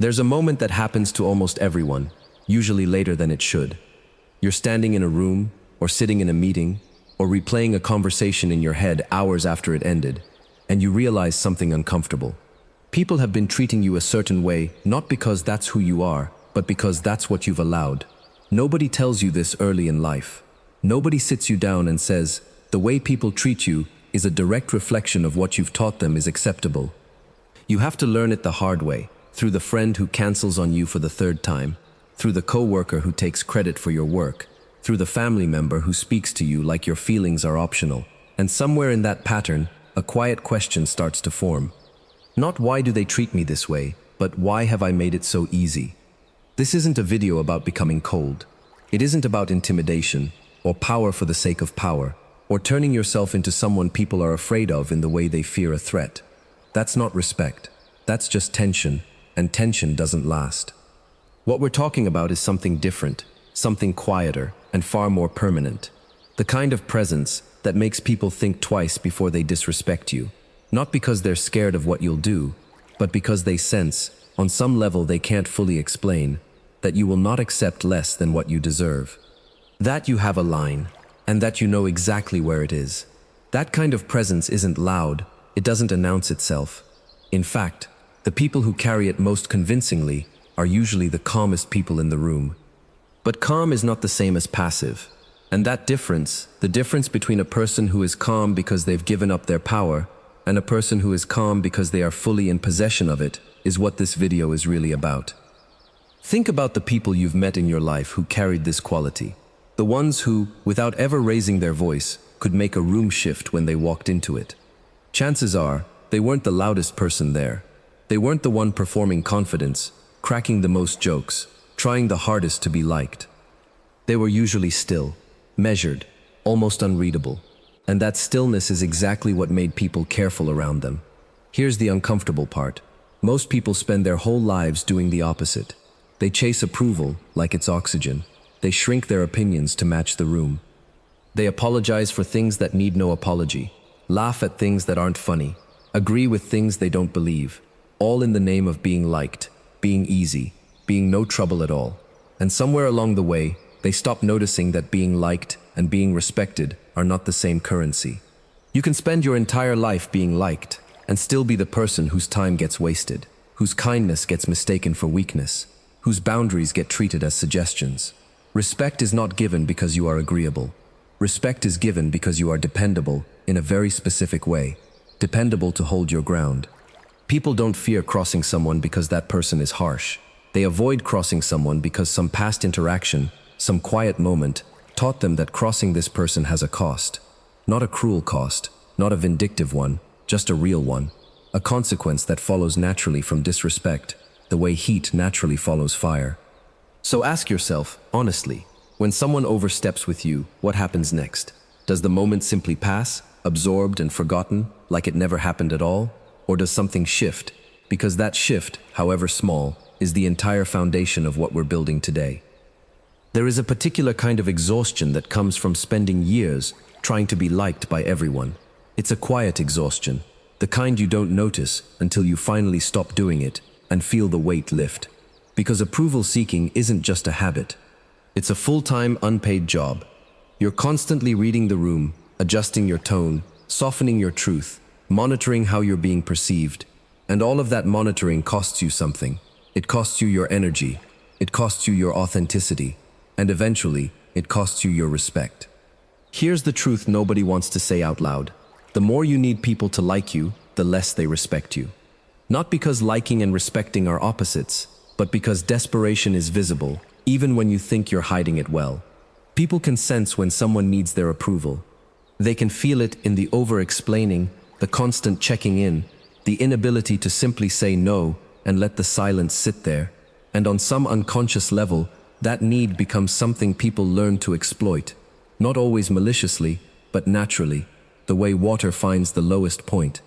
There's a moment that happens to almost everyone, usually later than it should. You're standing in a room, or sitting in a meeting, or replaying a conversation in your head hours after it ended, and you realize something uncomfortable. People have been treating you a certain way, not because that's who you are, but because that's what you've allowed. Nobody tells you this early in life. Nobody sits you down and says, the way people treat you is a direct reflection of what you've taught them is acceptable. You have to learn it the hard way, through the friend who cancels on you for the third time, through the coworker who takes credit for your work, through the family member who speaks to you like your feelings are optional. And somewhere in that pattern, a quiet question starts to form. Not why do they treat me this way, but why have I made it so easy? This isn't a video about becoming cold. It isn't about intimidation, or power for the sake of power, or turning yourself into someone people are afraid of in the way they fear a threat. That's not respect. That's just tension, and tension doesn't last. What we're talking about is something different, something quieter, and far more permanent. The kind of presence that makes people think twice before they disrespect you. Not because they're scared of what you'll do, but because they sense, on some level they can't fully explain, that you will not accept less than what you deserve. That you have a line, and that you know exactly where it is. That kind of presence isn't loud, it doesn't announce itself. In fact, the people who carry it most convincingly are usually the calmest people in the room. But calm is not the same as passive. And that difference, the difference between a person who is calm because they've given up their power, and a person who is calm because they are fully in possession of it, is what this video is really about. Think about the people you've met in your life who carried this quality. The ones who, without ever raising their voice, could make a room shift when they walked into it. Chances are, they weren't the loudest person there. They weren't the one performing confidence, cracking the most jokes, trying the hardest to be liked. They were usually still, measured, almost unreadable. And that stillness is exactly what made people careful around them. Here's the uncomfortable part. Most people spend their whole lives doing the opposite. They chase approval like it's oxygen. They shrink their opinions to match the room. They apologize for things that need no apology, laugh at things that aren't funny, agree with things they don't believe, all in the name of being liked, being easy, being no trouble at all. And somewhere along the way, they stop noticing that being liked and being respected are not the same currency. You can spend your entire life being liked and still be the person whose time gets wasted, whose kindness gets mistaken for weakness, whose boundaries get treated as suggestions. Respect is not given because you are agreeable. Respect is given because you are dependable in a very specific way, dependable to hold your ground. People don't fear crossing someone because that person is harsh. They avoid crossing someone because some past interaction, some quiet moment, taught them that crossing this person has a cost. Not a cruel cost, not a vindictive one, just a real one. A consequence that follows naturally from disrespect, the way heat naturally follows fire. So ask yourself, honestly, when someone oversteps with you, what happens next? Does the moment simply pass, absorbed and forgotten, like it never happened at all? Or does something shift? Because that shift, however small, is the entire foundation of what we're building today. There is a particular kind of exhaustion that comes from spending years trying to be liked by everyone. It's a quiet exhaustion, the kind you don't notice until you finally stop doing it and feel the weight lift. Because approval seeking isn't just a habit. It's a full-time, unpaid job. You're constantly reading the room, adjusting your tone, softening your truth, monitoring how you're being perceived. And all of that monitoring costs you something. It costs you your energy. It costs you your authenticity. And eventually, it costs you your respect. Here's the truth nobody wants to say out loud. The more you need people to like you, the less they respect you. Not because liking and respecting are opposites, but because desperation is visible, even when you think you're hiding it well. People can sense when someone needs their approval. They can feel it in the over-explaining, the constant checking in, the inability to simply say no and let the silence sit there. And on some unconscious level, that need becomes something people learn to exploit, not always maliciously, but naturally, the way water finds the lowest point.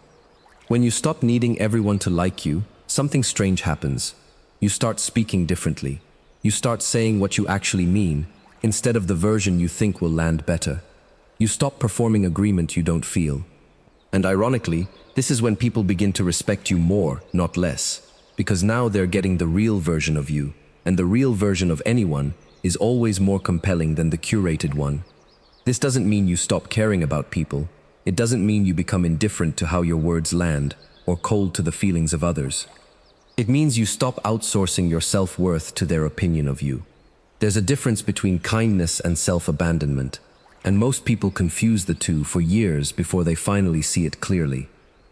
When you stop needing everyone to like you, something strange happens. You start speaking differently. You start saying what you actually mean, instead of the version you think will land better. You stop performing agreement you don't feel. And ironically, this is when people begin to respect you more, not less. because now they're getting the real version of you, and the real version of anyone is always more compelling than the curated one. This doesn't mean you stop caring about people. It doesn't mean you become indifferent to how your words land or cold to the feelings of others. It means you stop outsourcing your self-worth to their opinion of you. There's a difference between kindness and self-abandonment, and most people confuse the two for years before they finally see it clearly.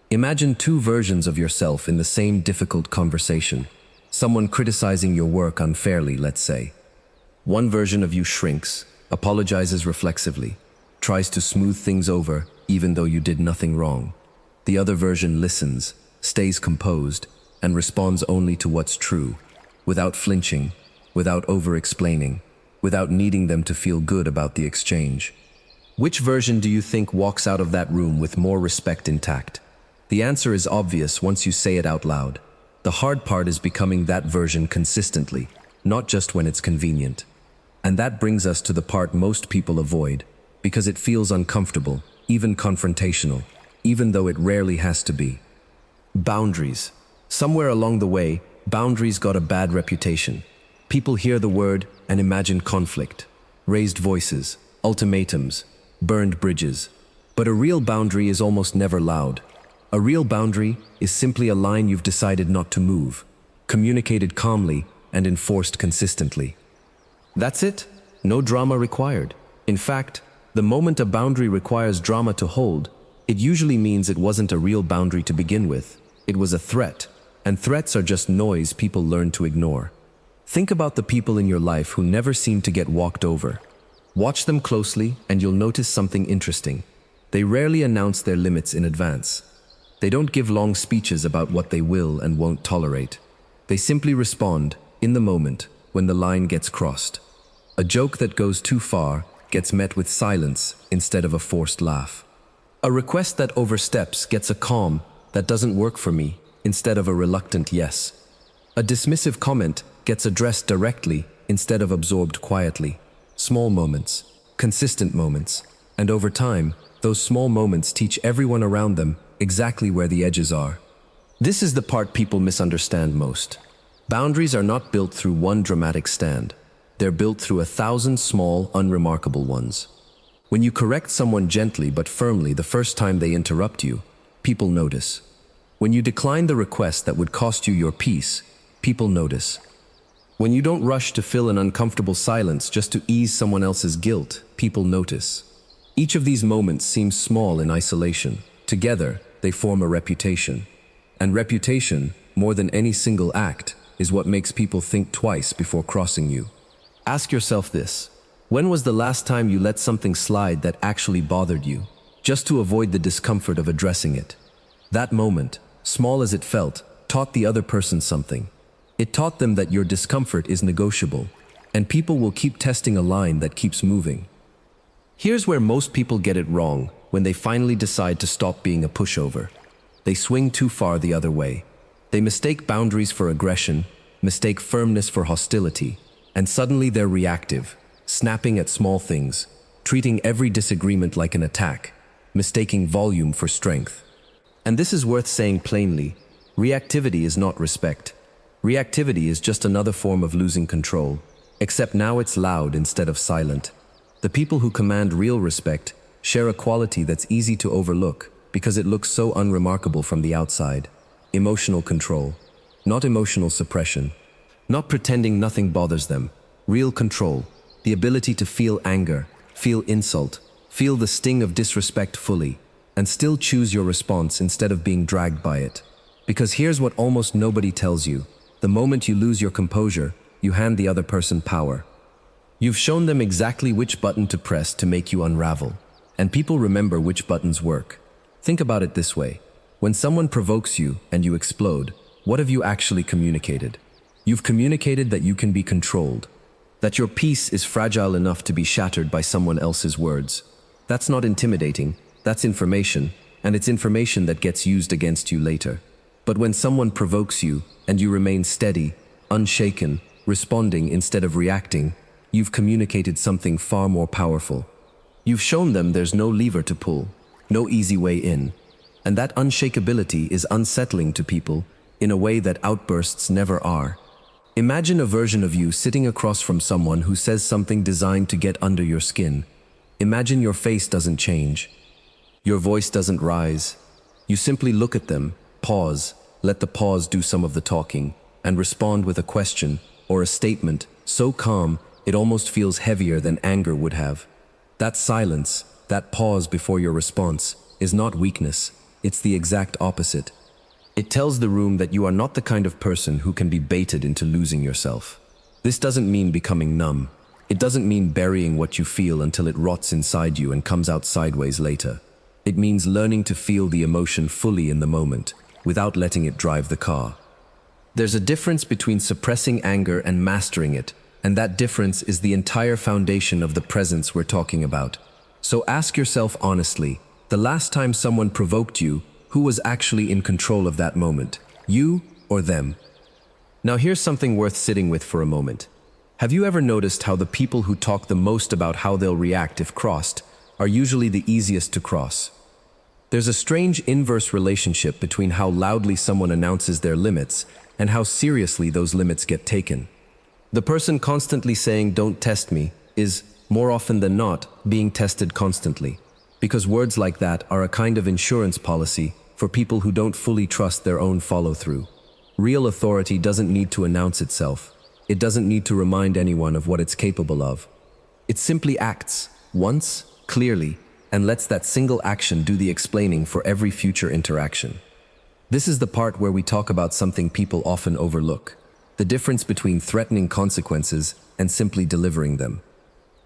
Imagine two versions of yourself in the same difficult conversation. Someone criticizing your work unfairly, let's say. One version of you shrinks, apologizes reflexively, tries to smooth things over even though you did nothing wrong. The other version listens, stays composed, and responds only to what's true, without flinching, without over-explaining, without needing them to feel good about the exchange. Which version do you think walks out of that room with more respect intact? The answer is obvious once you say it out loud. The hard part is becoming that version consistently, not just when it's convenient. And that brings us to the part most people avoid, because it feels uncomfortable, even confrontational, even though it rarely has to be. Boundaries. Somewhere along the way, boundaries got a bad reputation. People hear the word and imagine conflict, raised voices, ultimatums, burned bridges. But a real boundary is almost never loud. A real boundary is simply a line you've decided not to move, communicated calmly and enforced consistently. That's it. No drama required. In fact, the moment a boundary requires drama to hold, it usually means it wasn't a real boundary to begin with. It was a threat, and threats are just noise people learn to ignore. Think about the people in your life who never seem to get walked over. Watch them closely and you'll notice something interesting. They rarely announce their limits in advance. They don't give long speeches about what they will and won't tolerate. They simply respond, in the moment, when the line gets crossed. A joke that goes too far gets met with silence instead of a forced laugh. A request that oversteps gets a calm "that doesn't work for me" instead of a reluctant yes. A dismissive comment gets addressed directly instead of absorbed quietly. Small moments, consistent moments, and over time, those small moments teach everyone around them exactly where the edges are. This is the part people misunderstand most. Boundaries are not built through one dramatic stand. They're built through 1,000 small, unremarkable ones. When you correct someone gently but firmly the first time they interrupt you, people notice. When you decline the request that would cost you your peace, people notice. When you don't rush to fill an uncomfortable silence just to ease someone else's guilt, people notice. Each of these moments seems small in isolation. Together, they form a reputation. And reputation, more than any single act, is what makes people think twice before crossing you. Ask yourself this: when was the last time you let something slide that actually bothered you, just to avoid the discomfort of addressing it? That moment, small as it felt, taught the other person something. It taught them that your discomfort is negotiable, and people will keep testing a line that keeps moving. Here's where most people get it wrong when they finally decide to stop being a pushover. They swing too far the other way. They mistake boundaries for aggression, mistake firmness for hostility, and suddenly they're reactive, snapping at small things, treating every disagreement like an attack, mistaking volume for strength. And this is worth saying plainly: reactivity is not respect. Reactivity is just another form of losing control, except now it's loud instead of silent. The people who command real respect share a quality that's easy to overlook because it looks so unremarkable from the outside. Emotional control, not emotional suppression. Not pretending nothing bothers them. Real control, the ability to feel anger, feel insult, feel the sting of disrespect fully, and still choose your response instead of being dragged by it. Because here's what almost nobody tells you: the moment you lose your composure, you hand the other person power. You've shown them exactly which button to press to make you unravel, and people remember which buttons work. Think about it this way: when someone provokes you and you explode, what have you actually communicated? You've communicated that you can be controlled, that your peace is fragile enough to be shattered by someone else's words. That's not intimidating, that's information, and it's information that gets used against you later. But when someone provokes you and you remain steady, unshaken, responding instead of reacting, you've communicated something far more powerful. You've shown them there's no lever to pull, no easy way in. And that unshakability is unsettling to people in a way that outbursts never are. Imagine a version of you sitting across from someone who says something designed to get under your skin. Imagine your face doesn't change. Your voice doesn't rise. You simply look at them, pause, let the pause do some of the talking, and respond with a question or a statement so calm it almost feels heavier than anger would have. That silence, that pause before your response, is not weakness. It's the exact opposite. It tells the room that you are not the kind of person who can be baited into losing yourself. This doesn't mean becoming numb. It doesn't mean burying what you feel until it rots inside you and comes out sideways later. It means learning to feel the emotion fully in the moment, without letting it drive the car. There's a difference between suppressing anger and mastering it, and that difference is the entire foundation of the presence we're talking about. So ask yourself honestly, the last time someone provoked you, who was actually in control of that moment? You or them? Now here's something worth sitting with for a moment. Have you ever noticed how the people who talk the most about how they'll react if crossed are usually the easiest to cross? There's a strange inverse relationship between how loudly someone announces their limits and how seriously those limits get taken. The person constantly saying, "Don't test me," is, more often than not, being tested constantly. Because words like that are a kind of insurance policy for people who don't fully trust their own follow-through. Real authority doesn't need to announce itself. It doesn't need to remind anyone of what it's capable of. It simply acts, once, clearly, and lets that single action do the explaining for every future interaction. This is the part where we talk about something people often overlook: the difference between threatening consequences and simply delivering them.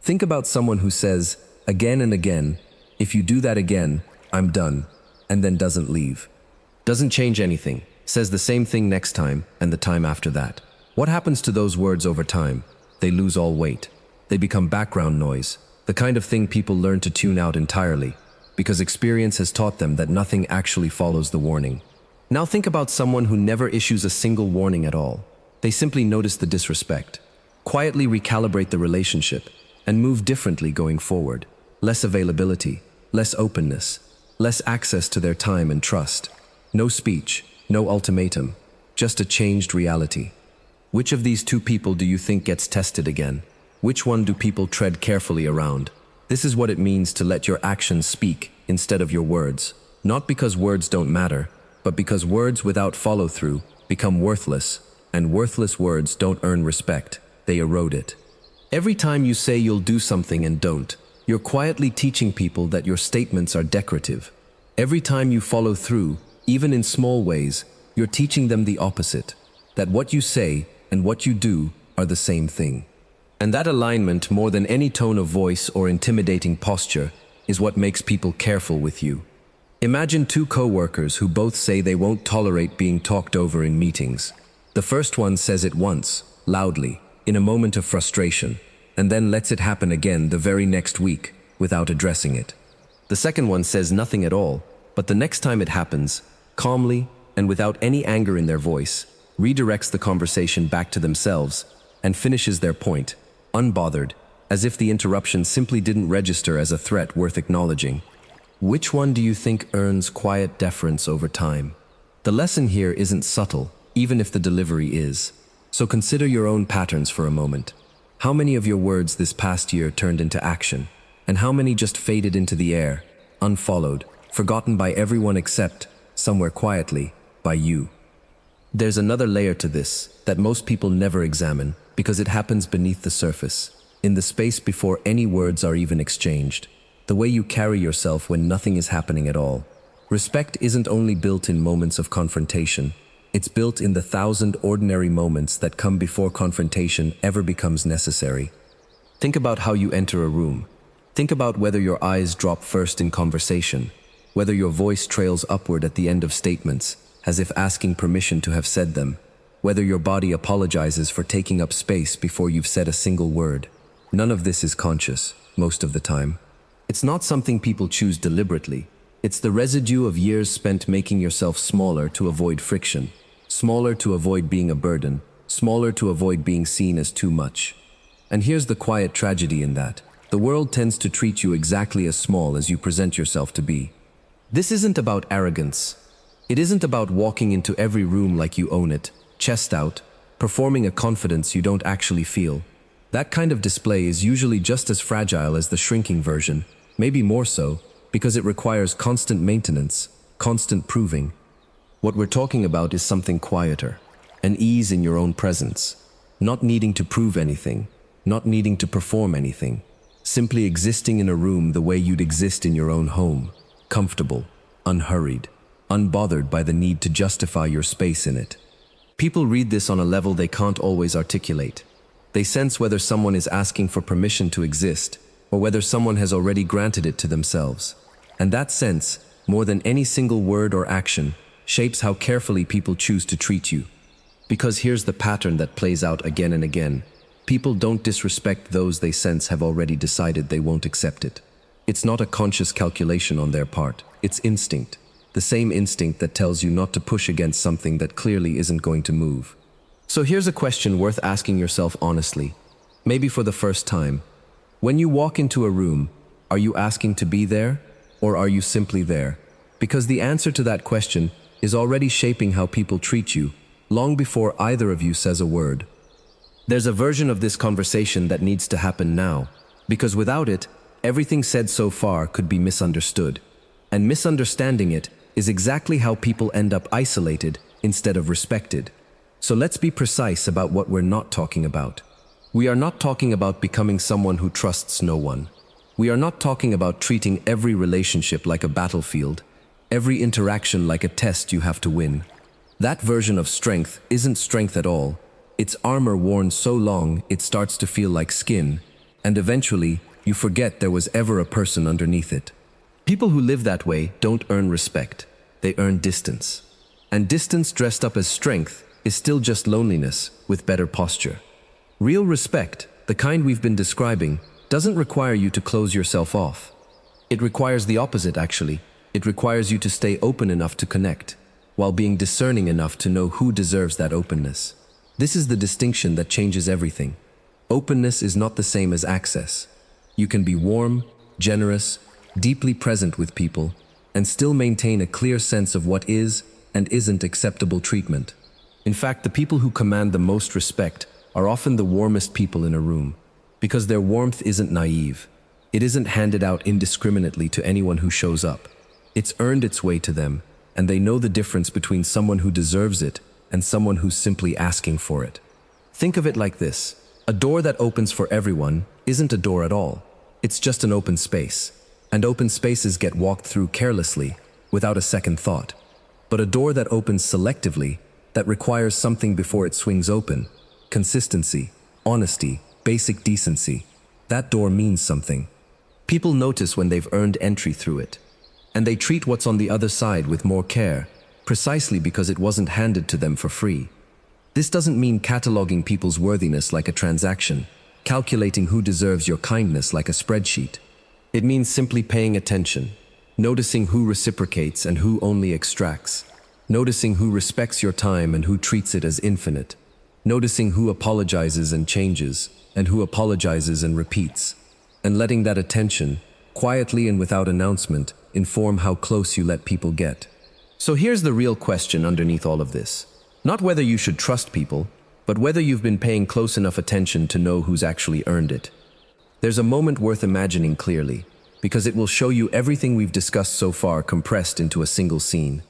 Think about someone who says, again and again, "If you do that again, I'm done," and then doesn't leave. Doesn't change anything, says the same thing next time and the time after that. What happens to those words over time? They lose all weight. They become background noise, the kind of thing people learn to tune out entirely, because experience has taught them that nothing actually follows the warning. Now think about someone who never issues a single warning at all. They simply notice the disrespect, quietly recalibrate the relationship, and move differently going forward. Less availability, less openness, less access to their time and trust. No speech, no ultimatum, just a changed reality. Which of these two people do you think gets tested again? Which one do people tread carefully around? This is what it means to let your actions speak instead of your words. Not because words don't matter, but because words without follow-through become worthless, and worthless words don't earn respect, they erode it. Every time you say you'll do something and don't, you're quietly teaching people that your statements are decorative. Every time you follow through, even in small ways, you're teaching them the opposite, that what you say and what you do are the same thing. And that alignment, more than any tone of voice or intimidating posture, is what makes people careful with you. Imagine two co-workers who both say they won't tolerate being talked over in meetings. The first one says it once, loudly, in a moment of frustration, and then lets it happen again the very next week without addressing it. The second one says nothing at all, but the next time it happens, calmly and without any anger in their voice, redirects the conversation back to themselves and finishes their point, unbothered, as if the interruption simply didn't register as a threat worth acknowledging. Which one do you think earns quiet deference over time? The lesson here isn't subtle, even if the delivery is. So consider your own patterns for a moment. How many of your words this past year turned into action? And how many just faded into the air, unfollowed, forgotten by everyone except, somewhere quietly, by you? There's another layer to this that most people never examine because it happens beneath the surface, in the space before any words are even exchanged. The way you carry yourself when nothing is happening at all. Respect isn't only built in moments of confrontation. It's built in the 1,000 ordinary moments that come before confrontation ever becomes necessary. Think about how you enter a room. Think about whether your eyes drop first in conversation, whether your voice trails upward at the end of statements, as if asking permission to have said them, whether your body apologizes for taking up space before you've said a single word. None of this is conscious, most of the time. It's not something people choose deliberately. It's the residue of years spent making yourself smaller to avoid friction. Smaller to avoid being a burden, smaller to avoid being seen as too much. And here's the quiet tragedy in that. The world tends to treat you exactly as small as you present yourself to be. This isn't about arrogance. It isn't about walking into every room like you own it, chest out, performing a confidence you don't actually feel. That kind of display is usually just as fragile as the shrinking version, maybe more so, because it requires constant maintenance, constant proving. What we're talking about is something quieter, an ease in your own presence, not needing to prove anything, not needing to perform anything, simply existing in a room the way you'd exist in your own home, comfortable, unhurried, unbothered by the need to justify your space in it. People read this on a level they can't always articulate. They sense whether someone is asking for permission to exist, or whether someone has already granted it to themselves. And that sense, more than any single word or action, shapes how carefully people choose to treat you. Because here's the pattern that plays out again and again. People don't disrespect those they sense have already decided they won't accept it. It's not a conscious calculation on their part, it's instinct. The same instinct that tells you not to push against something that clearly isn't going to move. So here's a question worth asking yourself honestly, maybe for the first time. When you walk into a room, are you asking to be there, or are you simply there? Because the answer to that question is already shaping how people treat you, long before either of you says a word. There's a version of this conversation that needs to happen now, because without it, everything said so far could be misunderstood. And misunderstanding it is exactly how people end up isolated instead of respected. So let's be precise about what we're not talking about. We are not talking about becoming someone who trusts no one. We are not talking about treating every relationship like a battlefield, every interaction like a test you have to win. That version of strength isn't strength at all. It's armor worn so long it starts to feel like skin, and eventually you forget there was ever a person underneath it. People who live that way don't earn respect, they earn distance. And distance dressed up as strength is still just loneliness with better posture. Real respect, the kind we've been describing, doesn't require you to close yourself off. It requires the opposite, actually. It requires you to stay open enough to connect, while being discerning enough to know who deserves that openness. This is the distinction that changes everything. Openness is not the same as access. You can be warm, generous, deeply present with people, and still maintain a clear sense of what is and isn't acceptable treatment. In fact, the people who command the most respect are often the warmest people in a room, because their warmth isn't naive. It isn't handed out indiscriminately to anyone who shows up. It's earned its way to them, and they know the difference between someone who deserves it and someone who's simply asking for it. Think of it like this. A door that opens for everyone isn't a door at all. It's just an open space. And open spaces get walked through carelessly, without a second thought. But a door that opens selectively, that requires something before it swings open, consistency, honesty, basic decency, that door means something. People notice when they've earned entry through it. And they treat what's on the other side with more care, precisely because it wasn't handed to them for free. This doesn't mean cataloging people's worthiness like a transaction, calculating who deserves your kindness like a spreadsheet. It means simply paying attention, noticing who reciprocates and who only extracts, noticing who respects your time and who treats it as infinite, noticing who apologizes and changes, and who apologizes and repeats, and letting that attention, quietly and without announcement, inform how close you let people get. So here's the real question underneath all of this. Not whether you should trust people, but whether you've been paying close enough attention to know who's actually earned it. There's a moment worth imagining clearly, because it will show you everything we've discussed so far compressed into a single scene.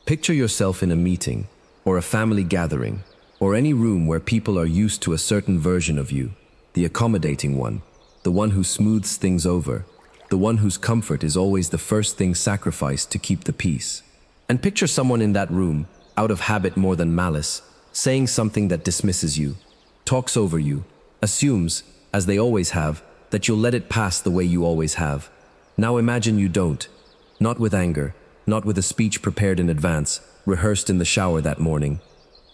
Picture yourself in a meeting, or a family gathering, or any room where people are used to a certain version of you, the accommodating one, the one who smooths things over, the one whose comfort is always the first thing sacrificed to keep the peace. And picture someone in that room, out of habit more than malice, saying something that dismisses you, talks over you, assumes, as they always have, that you'll let it pass the way you always have. Now imagine you don't. Not with anger, not with a speech prepared in advance, rehearsed in the shower that morning.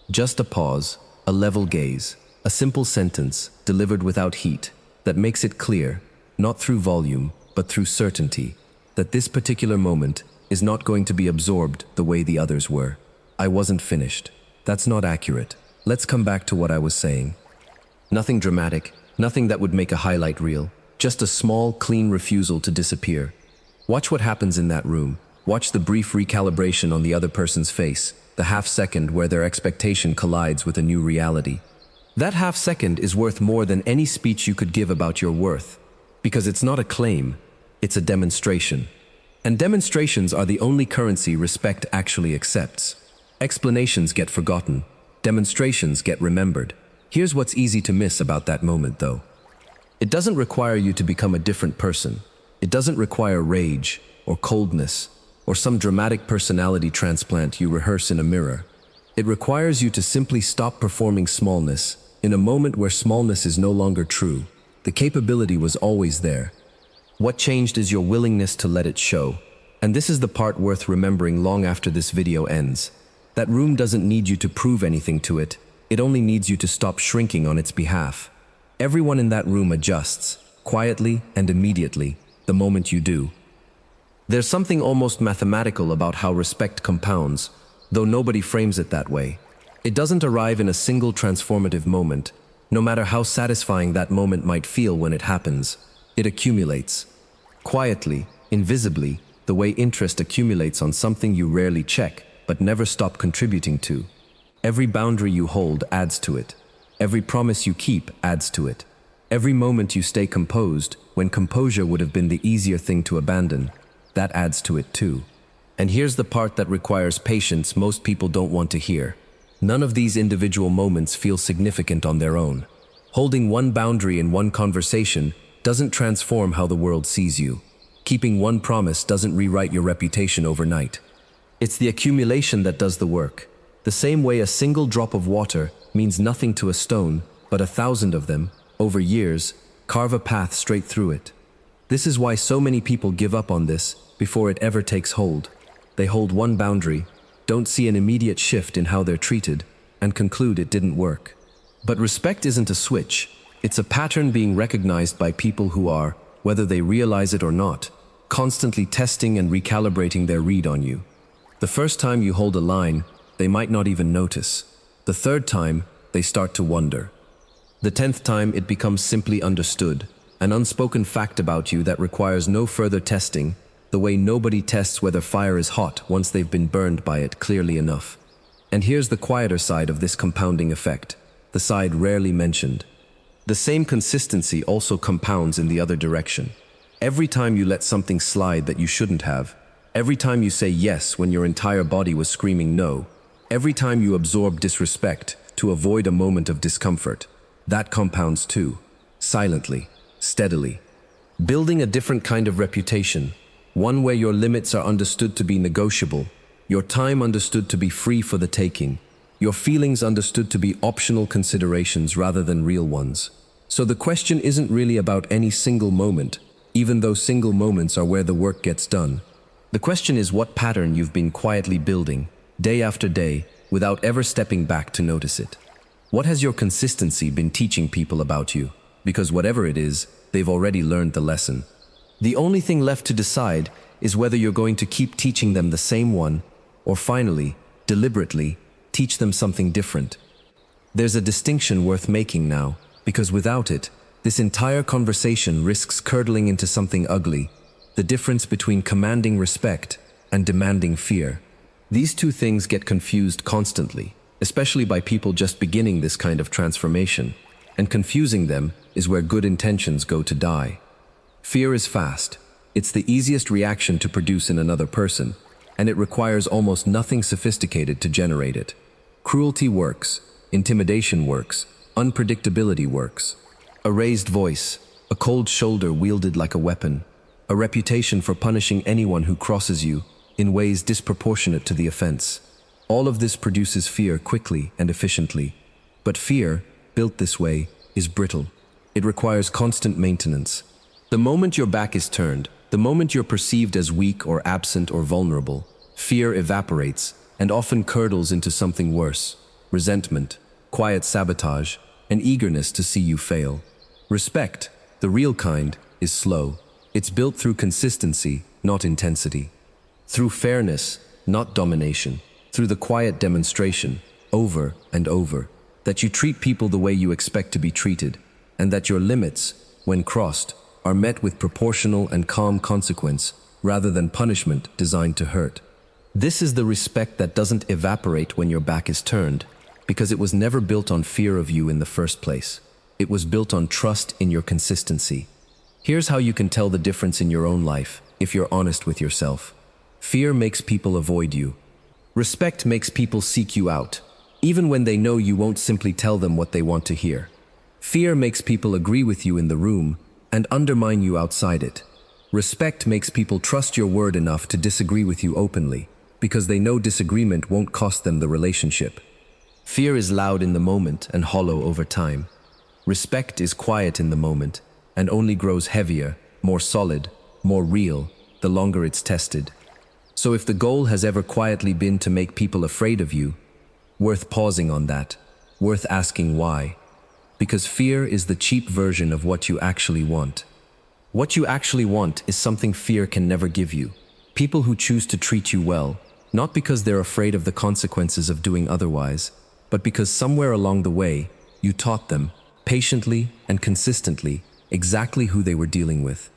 Just a pause, a level gaze, a simple sentence, delivered without heat, that makes it clear, not through volume, but through certainty, that this particular moment is not going to be absorbed the way the others were. I wasn't finished. That's not accurate. Let's come back to what I was saying. Nothing dramatic, nothing that would make a highlight reel, just a small, clean refusal to disappear. Watch what happens in that room. Watch the brief recalibration on the other person's face, the half second where their expectation collides with a new reality. That half second is worth more than any speech you could give about your worth, because it's not a claim, it's a demonstration. And demonstrations are the only currency respect actually accepts. Explanations get forgotten, demonstrations get remembered. Here's what's easy to miss about that moment, though. It doesn't require you to become a different person. It doesn't require rage, or coldness, or some dramatic personality transplant you rehearse in a mirror. It requires you to simply stop performing smallness in a moment where smallness is no longer true. The capability was always there. What changed is your willingness to let it show. And this is the part worth remembering long after this video ends. That room doesn't need you to prove anything to it. It only needs you to stop shrinking on its behalf. Everyone in that room adjusts, quietly and immediately, the moment you do. There's something almost mathematical about how respect compounds, though nobody frames it that way. It doesn't arrive in a single transformative moment, no matter how satisfying that moment might feel when it happens. It accumulates. Quietly, invisibly, the way interest accumulates on something you rarely check, but never stop contributing to. Every boundary you hold adds to it. Every promise you keep adds to it. Every moment you stay composed, when composure would have been the easier thing to abandon, that adds to it too. And here's the part that requires patience most people don't want to hear. None of these individual moments feel significant on their own. Holding one boundary in one conversation doesn't transform how the world sees you. Keeping one promise doesn't rewrite your reputation overnight. It's the accumulation that does the work. The same way a single drop of water means nothing to a stone, but 1,000 of them, over years, carve a path straight through it. This is why so many people give up on this before it ever takes hold. They hold one boundary, don't see an immediate shift in how they're treated, and conclude it didn't work. But respect isn't a switch. It's a pattern being recognized by people who are, whether they realize it or not, constantly testing and recalibrating their read on you. The first time you hold a line, they might not even notice. The third time, they start to wonder. The 10th time, it becomes simply understood, an unspoken fact about you that requires no further testing, the way nobody tests whether fire is hot once they've been burned by it clearly enough. And here's the quieter side of this compounding effect, the side rarely mentioned. The same consistency also compounds in the other direction. Every time you let something slide that you shouldn't have, every time you say yes when your entire body was screaming no, every time you absorb disrespect to avoid a moment of discomfort, that compounds too, silently, steadily. Building a different kind of reputation, one where your limits are understood to be negotiable, your time understood to be free for the taking, your feelings understood to be optional considerations rather than real ones. So the question isn't really about any single moment, even though single moments are where the work gets done. The question is what pattern you've been quietly building, day after day, without ever stepping back to notice it. What has your consistency been teaching people about you? Because whatever it is, they've already learned the lesson. The only thing left to decide is whether you're going to keep teaching them the same one, or finally, deliberately, teach them something different. There's a distinction worth making now, because without it, this entire conversation risks curdling into something ugly, the difference between commanding respect and demanding fear. These two things get confused constantly, especially by people just beginning this kind of transformation, and confusing them is where good intentions go to die. Fear is fast. It's the easiest reaction to produce in another person, and it requires almost nothing sophisticated to generate it. Cruelty works, intimidation works, unpredictability works. A raised voice, a cold shoulder wielded like a weapon, a reputation for punishing anyone who crosses you in ways disproportionate to the offense. All of this produces fear quickly and efficiently. But fear, built this way, is brittle. It requires constant maintenance. The moment your back is turned, the moment you're perceived as weak or absent or vulnerable, fear evaporates and often curdles into something worse: resentment, quiet sabotage, and eagerness to see you fail. Respect, the real kind, is slow. It's built through consistency, not intensity. Through fairness, not domination. Through the quiet demonstration, over and over, that you treat people the way you expect to be treated, and that your limits, when crossed, are met with proportional and calm consequence rather than punishment designed to hurt. This is the respect that doesn't evaporate when your back is turned, because it was never built on fear of you in the first place. It was built on trust in your consistency. Here's how you can tell the difference in your own life, if you're honest with yourself. Fear makes people avoid you. Respect makes people seek you out, even when they know you won't simply tell them what they want to hear. Fear makes people agree with you in the room and undermine you outside it. Respect makes people trust your word enough to disagree with you openly, because they know disagreement won't cost them the relationship. Fear is loud in the moment and hollow over time. Respect is quiet in the moment and only grows heavier, more solid, more real, the longer it's tested. So if the goal has ever quietly been to make people afraid of you, worth pausing on that, worth asking why. Because fear is the cheap version of what you actually want. What you actually want is something fear can never give you. People who choose to treat you well, not because they're afraid of the consequences of doing otherwise, but because somewhere along the way, you taught them, patiently and consistently, exactly who they were dealing with.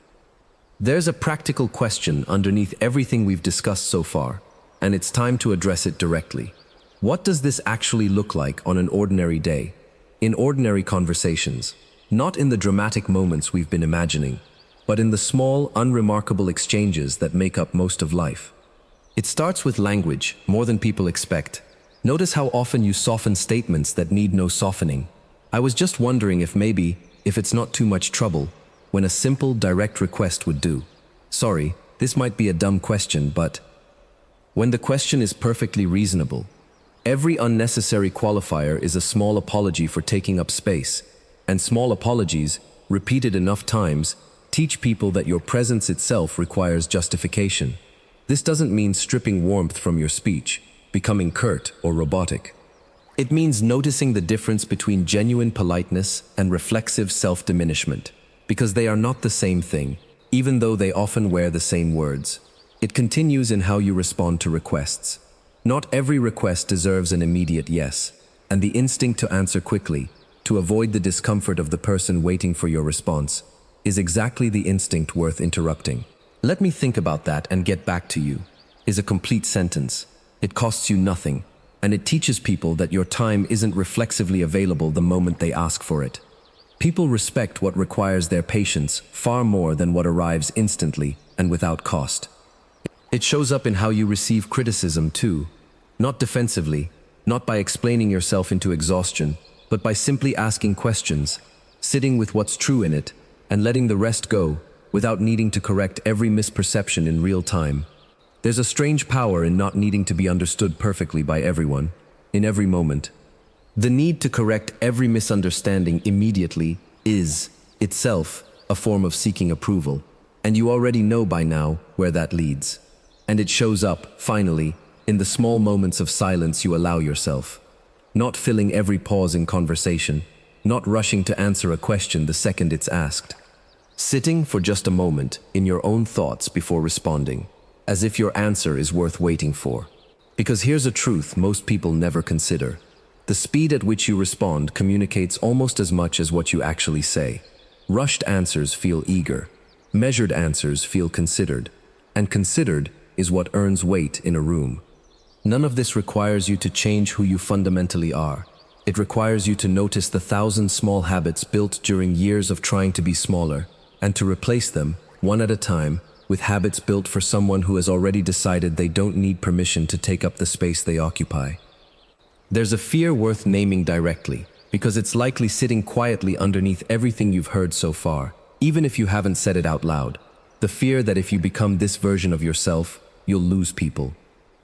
There's a practical question underneath everything we've discussed so far, and it's time to address it directly. What does this actually look like on an ordinary day, in ordinary conversations, not in the dramatic moments we've been imagining, but in the small, unremarkable exchanges that make up most of life? It starts with language, more than people expect. Notice how often you soften statements that need no softening. I was just wondering if it's not too much trouble, when a simple, direct request would do. Sorry, this might be a dumb question, but when the question is perfectly reasonable, every unnecessary qualifier is a small apology for taking up space, and small apologies, repeated enough times, teach people that your presence itself requires justification. This doesn't mean stripping warmth from your speech, becoming curt or robotic. It means noticing the difference between genuine politeness and reflexive self-diminishment, because they are not the same thing, even though they often wear the same words. It continues in how you respond to requests. Not every request deserves an immediate yes, and the instinct to answer quickly, to avoid the discomfort of the person waiting for your response, is exactly the instinct worth interrupting. "Let me think about that and get back to you," is a complete sentence. It costs you nothing, and it teaches people that your time isn't reflexively available the moment they ask for it. People respect what requires their patience far more than what arrives instantly and without cost. It shows up in how you receive criticism too, not defensively, not by explaining yourself into exhaustion, but by simply asking questions, sitting with what's true in it, and letting the rest go, without needing to correct every misperception in real time. There's a strange power in not needing to be understood perfectly by everyone, in every moment. The need to correct every misunderstanding immediately is, itself, a form of seeking approval, and you already know by now where that leads. And it shows up, finally, in the small moments of silence you allow yourself. Not filling every pause in conversation, not rushing to answer a question the second it's asked. Sitting for just a moment in your own thoughts before responding, as if your answer is worth waiting for. Because here's a truth most people never consider. The speed at which you respond communicates almost as much as what you actually say. Rushed answers feel eager. Measured answers feel considered. And considered is what earns weight in a room. None of this requires you to change who you fundamentally are. It requires you to notice the 1,000 small habits built during years of trying to be smaller, and to replace them, one at a time, with habits built for someone who has already decided they don't need permission to take up the space they occupy. There's a fear worth naming directly, because it's likely sitting quietly underneath everything you've heard so far, even if you haven't said it out loud. The fear that if you become this version of yourself, you'll lose people.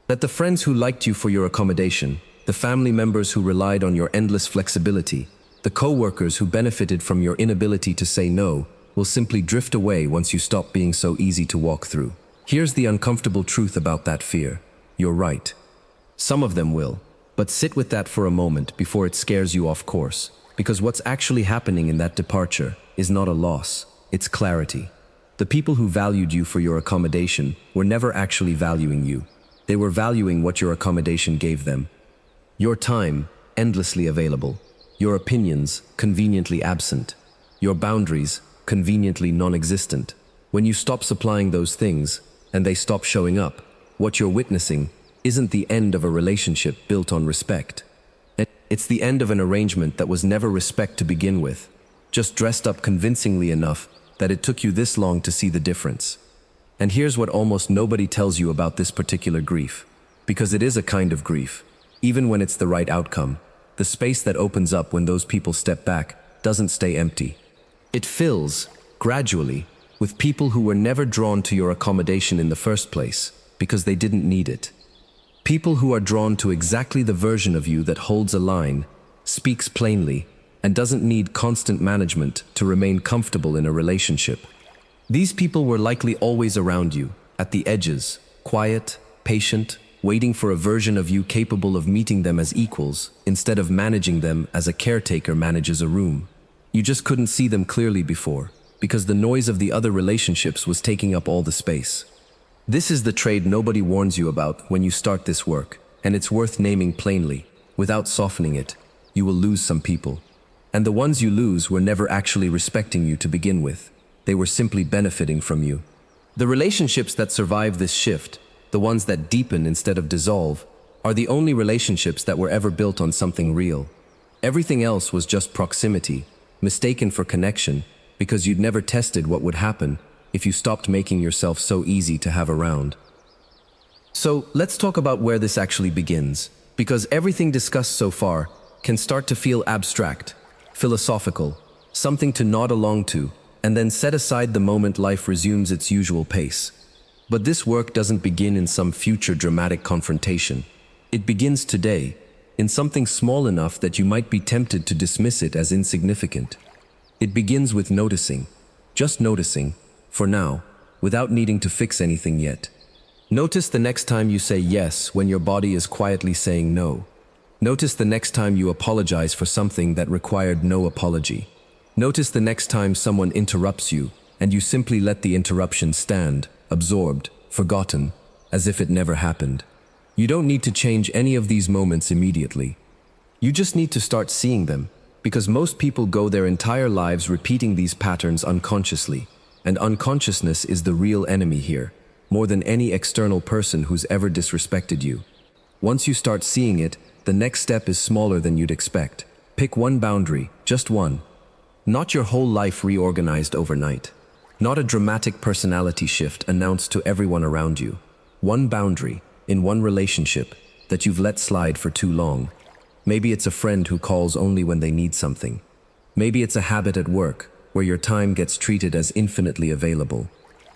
That the friends who liked you for your accommodation, the family members who relied on your endless flexibility, the co-workers who benefited from your inability to say no, will simply drift away once you stop being so easy to walk through. Here's the uncomfortable truth about that fear. You're right. Some of them will. But sit with that for a moment before it scares you off course, because what's actually happening in that departure is not a loss, it's clarity. The people who valued you for your accommodation were never actually valuing you. They were valuing what your accommodation gave them. Your time, endlessly available. Your opinions, conveniently absent. Your boundaries, conveniently non-existent. When you stop supplying those things, and they stop showing up, what you're witnessing isn't the end of a relationship built on respect. It's the end of an arrangement that was never respect to begin with, just dressed up convincingly enough that it took you this long to see the difference. And here's what almost nobody tells you about this particular grief, because it is a kind of grief, even when it's the right outcome. The space that opens up when those people step back doesn't stay empty. It fills, gradually, with people who were never drawn to your accommodation in the first place, because they didn't need it. People who are drawn to exactly the version of you that holds a line, speaks plainly, and doesn't need constant management to remain comfortable in a relationship. These people were likely always around you, at the edges, quiet, patient, waiting for a version of you capable of meeting them as equals, instead of managing them as a caretaker manages a room. You just couldn't see them clearly before, because the noise of the other relationships was taking up all the space. This is the trade nobody warns you about when you start this work, and it's worth naming plainly. Without softening it, you will lose some people. And the ones you lose were never actually respecting you to begin with. They were simply benefiting from you. The relationships that survive this shift, the ones that deepen instead of dissolve, are the only relationships that were ever built on something real. Everything else was just proximity, mistaken for connection, because you'd never tested what would happen if you stopped making yourself so easy to have around. So let's talk about where this actually begins, because everything discussed so far can start to feel abstract, philosophical, something to nod along to, and then set aside the moment life resumes its usual pace. But this work doesn't begin in some future dramatic confrontation. It begins today, in something small enough that you might be tempted to dismiss it as insignificant. It begins with noticing, just noticing, for now, without needing to fix anything yet. Notice the next time you say yes when your body is quietly saying no. Notice the next time you apologize for something that required no apology. Notice the next time someone interrupts you and you simply let the interruption stand, absorbed, forgotten, as if it never happened. You don't need to change any of these moments immediately. You just need to start seeing them, because most people go their entire lives repeating these patterns unconsciously. And unconsciousness is the real enemy here, more than any external person who's ever disrespected you. Once you start seeing it, the next step is smaller than you'd expect. Pick one boundary, just one. Not your whole life reorganized overnight. Not a dramatic personality shift announced to everyone around you. One boundary, in one relationship, that you've let slide for too long. Maybe it's a friend who calls only when they need something. Maybe it's a habit at work, where your time gets treated as infinitely available.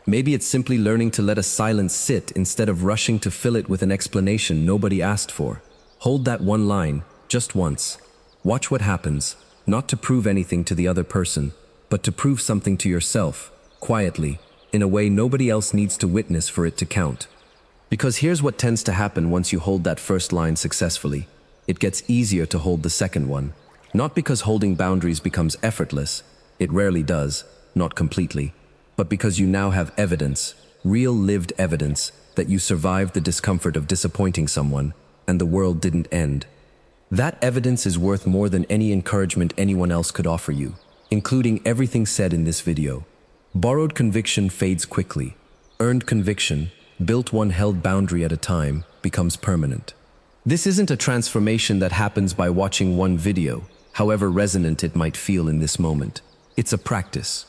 Maybe it's simply learning to let a silence sit instead of rushing to fill it with an explanation nobody asked for. Hold that one line, just once. Watch what happens, not to prove anything to the other person, but to prove something to yourself, quietly, in a way nobody else needs to witness for it to count. Because here's what tends to happen once you hold that first line successfully. It gets easier to hold the second one. Not because holding boundaries becomes effortless, it rarely does, not completely, but because you now have evidence, real lived evidence, that you survived the discomfort of disappointing someone, and the world didn't end. That evidence is worth more than any encouragement anyone else could offer you, including everything said in this video. Borrowed conviction fades quickly. Earned conviction, built one held boundary at a time, becomes permanent. This isn't a transformation that happens by watching one video, however resonant it might feel in this moment. It's a practice.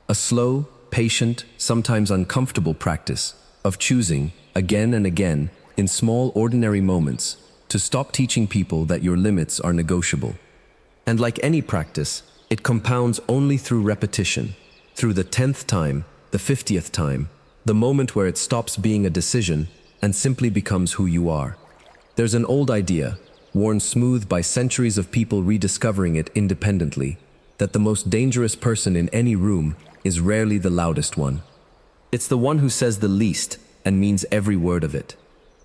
A slow, patient, sometimes uncomfortable practice of choosing, again and again, in small, ordinary moments, to stop teaching people that your limits are negotiable. And like any practice, it compounds only through repetition, through the 10th time, the 50th time, the moment where it stops being a decision and simply becomes who you are. There's an old idea, worn smooth by centuries of people rediscovering it independently, that the most dangerous person in any room is rarely the loudest one. It's the one who says the least and means every word of it.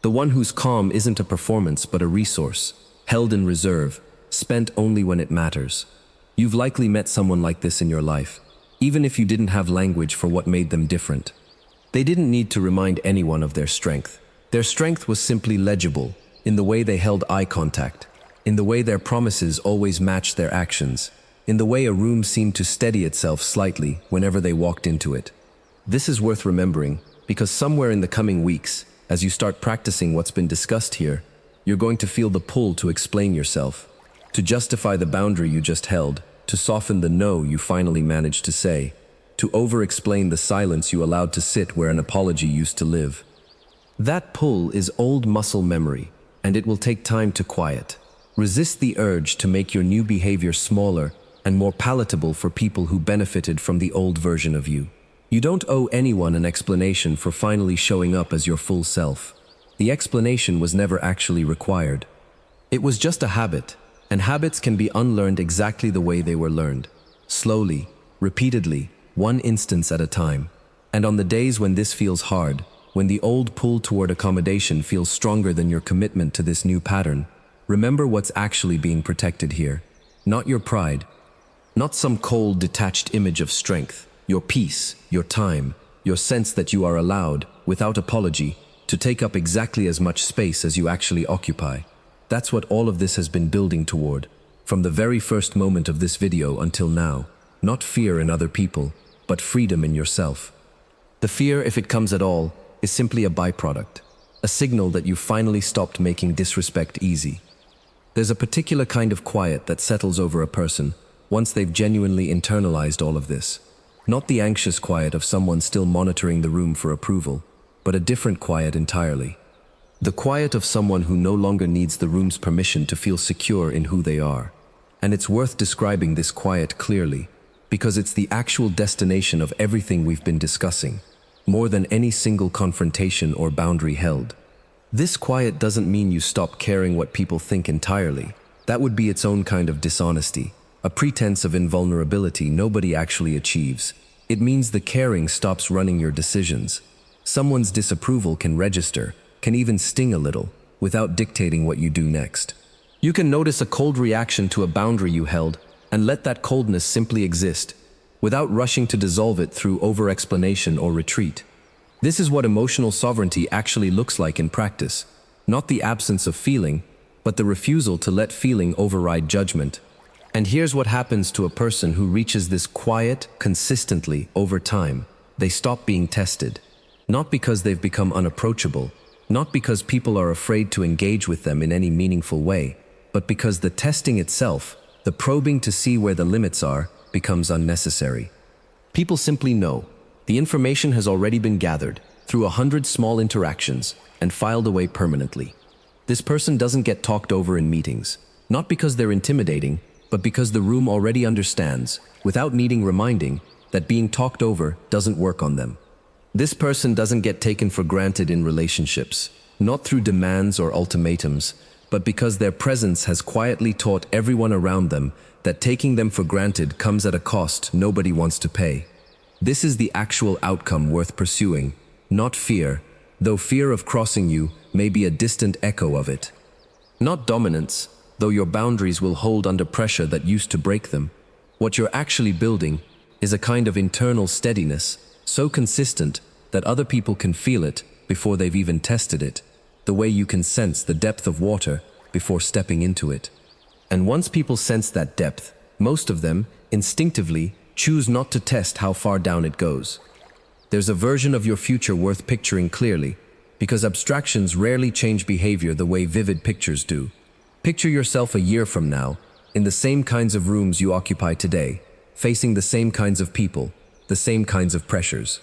The one whose calm isn't a performance but a resource, held in reserve, spent only when it matters. You've likely met someone like this in your life, even if you didn't have language for what made them different. They didn't need to remind anyone of their strength. Their strength was simply legible, in the way they held eye contact, in the way their promises always matched their actions, in the way a room seemed to steady itself slightly whenever they walked into it. This is worth remembering, because somewhere in the coming weeks, as you start practicing what's been discussed here, you're going to feel the pull to explain yourself, to justify the boundary you just held, to soften the no you finally managed to say, to over-explain the silence you allowed to sit where an apology used to live. That pull is old muscle memory, and it will take time to quiet. Resist the urge to make your new behavior smaller and more palatable for people who benefited from the old version of you. You don't owe anyone an explanation for finally showing up as your full self. The explanation was never actually required. It was just a habit, and habits can be unlearned exactly the way they were learned. Slowly, repeatedly, one instance at a time. And on the days when this feels hard, when the old pull toward accommodation feels stronger than your commitment to this new pattern, remember what's actually being protected here. Not your pride, not some cold, detached image of strength. Your peace, your time, your sense that you are allowed, without apology, to take up exactly as much space as you actually occupy. That's what all of this has been building toward, from the very first moment of this video until now. Not fear in other people, but freedom in yourself. The fear, if it comes at all, is simply a byproduct, a signal that you finally stopped making disrespect easy. There's a particular kind of quiet that settles over a person once they've genuinely internalized all of this. Not the anxious quiet of someone still monitoring the room for approval, but a different quiet entirely. The quiet of someone who no longer needs the room's permission to feel secure in who they are. And it's worth describing this quiet clearly, because it's the actual destination of everything we've been discussing, more than any single confrontation or boundary held. This quiet doesn't mean you stop caring what people think entirely. That would be its own kind of dishonesty. A pretense of invulnerability nobody actually achieves. It means the caring stops running your decisions. Someone's disapproval can register, can even sting a little, without dictating what you do next. You can notice a cold reaction to a boundary you held, and let that coldness simply exist, without rushing to dissolve it through over-explanation or retreat. This is what emotional sovereignty actually looks like in practice. Not the absence of feeling, but the refusal to let feeling override judgment. And here's what happens to a person who reaches this quiet consistently over time. They stop being tested. Not because they've become unapproachable, not because people are afraid to engage with them in any meaningful way, but because the testing itself, the probing to see where the limits are, becomes unnecessary. People simply know. The information has already been gathered through 100 small interactions and filed away permanently. This person doesn't get talked over in meetings, not because they're intimidating, but because the room already understands, without needing reminding, that being talked over doesn't work on them. This person doesn't get taken for granted in relationships, not through demands or ultimatums, but because their presence has quietly taught everyone around them that taking them for granted comes at a cost nobody wants to pay. This is the actual outcome worth pursuing, not fear, though fear of crossing you may be a distant echo of it. Not dominance, though your boundaries will hold under pressure that used to break them. What you're actually building is a kind of internal steadiness, so consistent that other people can feel it before they've even tested it, the way you can sense the depth of water before stepping into it. And once people sense that depth, most of them, instinctively, choose not to test how far down it goes. There's a version of your future worth picturing clearly, because abstractions rarely change behavior the way vivid pictures do. Picture yourself a year from now, in the same kinds of rooms you occupy today, facing the same kinds of people, the same kinds of pressures.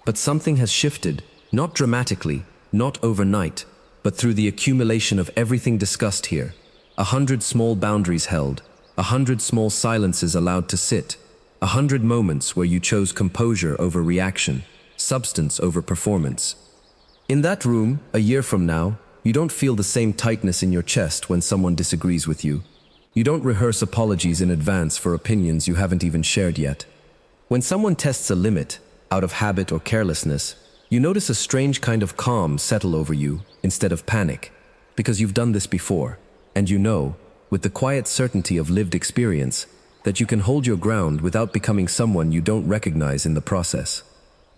But something has shifted, not dramatically, not overnight, but through the accumulation of everything discussed here. 100 small boundaries held, 100 small silences allowed to sit, 100 moments where you chose composure over reaction, substance over performance. In that room, a year from now, you don't feel the same tightness in your chest when someone disagrees with you. You don't rehearse apologies in advance for opinions you haven't even shared yet. When someone tests a limit, out of habit or carelessness, you notice a strange kind of calm settle over you instead of panic, because you've done this before, and you know, with the quiet certainty of lived experience, that you can hold your ground without becoming someone you don't recognize in the process.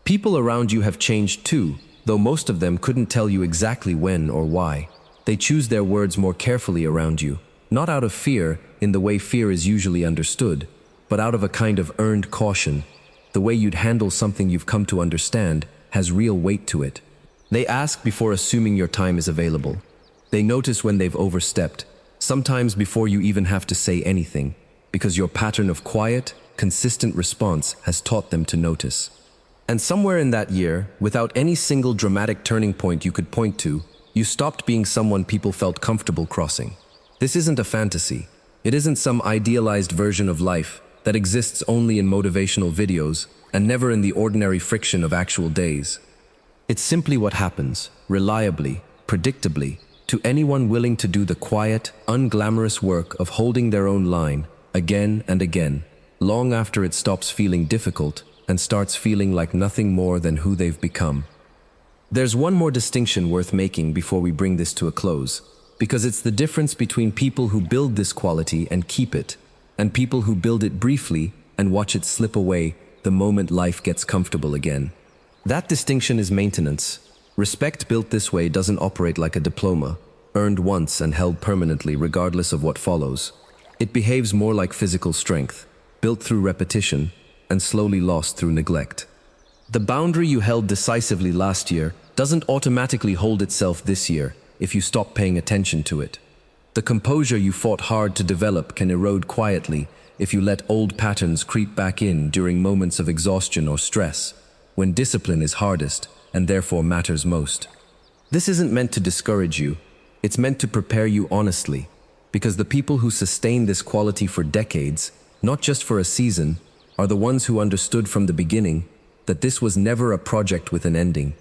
People around you have changed too, though most of them couldn't tell you exactly when or why. They choose their words more carefully around you, not out of fear in the way fear is usually understood, but out of a kind of earned caution, the way you'd handle something you've come to understand has real weight to it. They ask before assuming your time is available. They notice when they've overstepped, sometimes before you even have to say anything, because your pattern of quiet, consistent response has taught them to notice. And somewhere in that year, without any single dramatic turning point you could point to, you stopped being someone people felt comfortable crossing. This isn't a fantasy. It isn't some idealized version of life that exists only in motivational videos and never in the ordinary friction of actual days. It's simply what happens, reliably, predictably, to anyone willing to do the quiet, unglamorous work of holding their own line again and again, long after it stops feeling difficult and starts feeling like nothing more than who they've become. There's one more distinction worth making before we bring this to a close, because it's the difference between people who build this quality and keep it, and people who build it briefly and watch it slip away the moment life gets comfortable again. That distinction is maintenance. Respect built this way doesn't operate like a diploma, earned once and held permanently regardless of what follows. It behaves more like physical strength, built through repetition and slowly lost through neglect. The boundary you held decisively last year doesn't automatically hold itself this year if you stop paying attention to it. The composure you fought hard to develop can erode quietly if you let old patterns creep back in during moments of exhaustion or stress, when discipline is hardest and therefore matters most. This isn't meant to discourage you, it's meant to prepare you honestly, because the people who sustain this quality for decades, not just for a season, are the ones who understood from the beginning that this was never a project with an ending.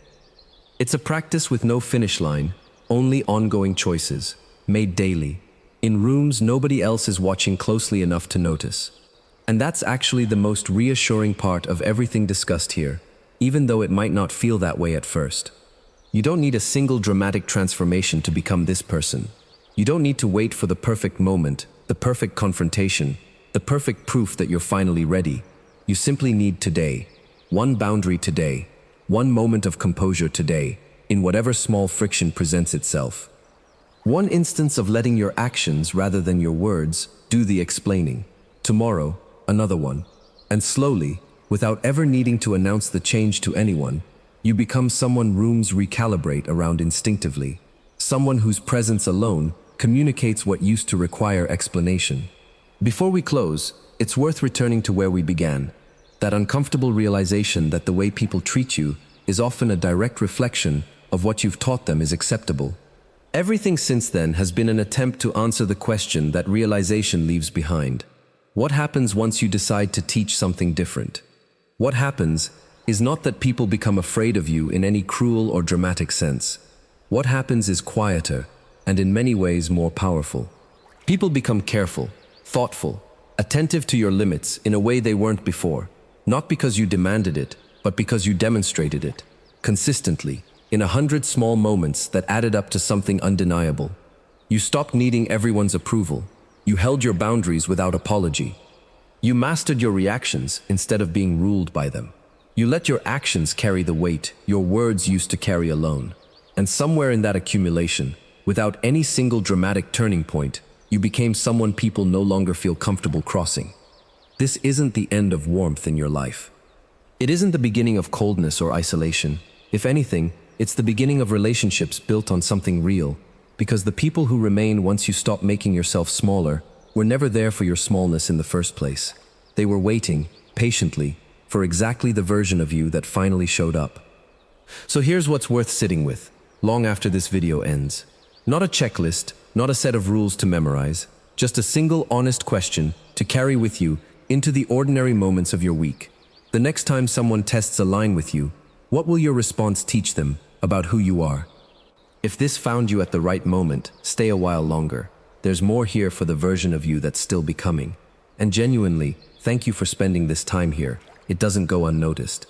It's a practice with no finish line, only ongoing choices, made daily, in rooms nobody else is watching closely enough to notice. And that's actually the most reassuring part of everything discussed here, even though it might not feel that way at first. You don't need a single dramatic transformation to become this person. You don't need to wait for the perfect moment, the perfect confrontation, the perfect proof that you're finally ready. You simply need today, one boundary today, one moment of composure today, in whatever small friction presents itself. One instance of letting your actions rather than your words do the explaining. Tomorrow, another one. And slowly, without ever needing to announce the change to anyone, you become someone rooms recalibrate around instinctively, someone whose presence alone communicates what used to require explanation. Before we close, it's worth returning to where we began, that uncomfortable realization that the way people treat you is often a direct reflection of what you've taught them is acceptable. Everything since then has been an attempt to answer the question that realization leaves behind. What happens once you decide to teach something different? What happens is not that people become afraid of you in any cruel or dramatic sense. What happens is quieter, and in many ways more powerful. People become careful, thoughtful, attentive to your limits in a way they weren't before, not because you demanded it, but because you demonstrated it, consistently, in 100 small moments that added up to something undeniable. You stopped needing everyone's approval. You held your boundaries without apology. You mastered your reactions instead of being ruled by them. You let your actions carry the weight your words used to carry alone. And somewhere in that accumulation, without any single dramatic turning point, you became someone people no longer feel comfortable crossing. This isn't the end of warmth in your life. It isn't the beginning of coldness or isolation. If anything, it's the beginning of relationships built on something real, because the people who remain once you stop making yourself smaller were never there for your smallness in the first place. They were waiting, patiently, for exactly the version of you that finally showed up. So here's what's worth sitting with, long after this video ends. Not a checklist, not a set of rules to memorize, just a single honest question to carry with you into the ordinary moments of your week. The next time someone tests a line with you, what will your response teach them about who you are? If this found you at the right moment, stay a while longer. There's more here for the version of you that's still becoming. And genuinely, thank you for spending this time here. It doesn't go unnoticed.